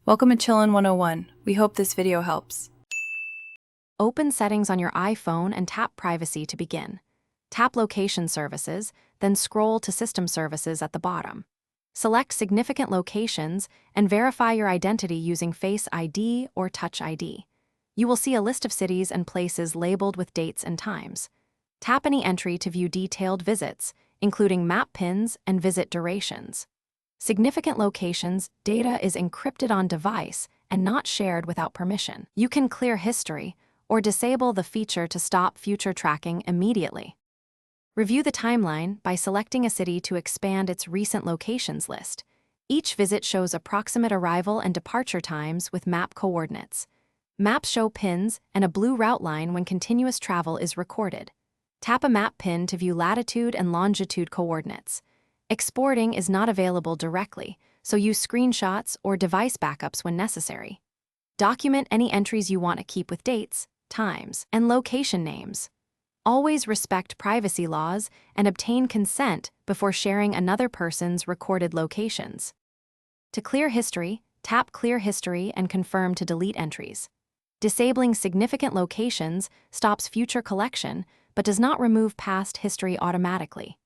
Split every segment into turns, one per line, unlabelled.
Welcome to Chillin' 101. We hope this video helps.
Open Settings on your iPhone and tap Privacy to begin. Tap Location Services, then scroll to System Services at the bottom. Select Significant Locations and verify your identity using Face ID or Touch ID. You will see a list of cities and places labeled with dates and times. Tap any entry to view detailed visits, including map pins and visit durations. Significant locations data is encrypted on device and not shared without permission. You can clear history or disable the feature to stop future tracking immediately. Review the timeline by selecting a city to expand its recent locations list. Each visit shows approximate arrival and departure times with map coordinates. Maps show pins and a blue route line when continuous travel is recorded. Tap a map pin to view latitude and longitude coordinates. Exporting is not available directly, so use screenshots or device backups when necessary. Document any entries you want to keep with dates, times, and location names. Always respect privacy laws and obtain consent before sharing another person's recorded locations. To clear history, tap Clear History and confirm to delete entries. Disabling significant locations stops future collection but does not remove past history automatically.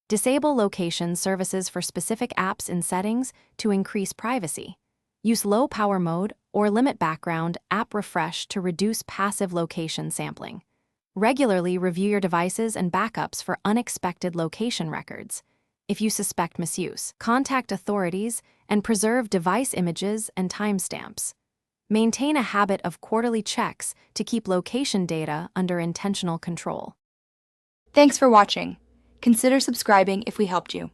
Disable location services for specific apps in settings to increase privacy. Use low power mode or limit background app refresh to reduce passive location sampling. Regularly review your devices and backups for unexpected location records. If you suspect misuse, contact authorities and preserve device images and timestamps. Maintain a habit of quarterly checks to keep location data under intentional control.
Thanks for watching. Consider subscribing if we helped you.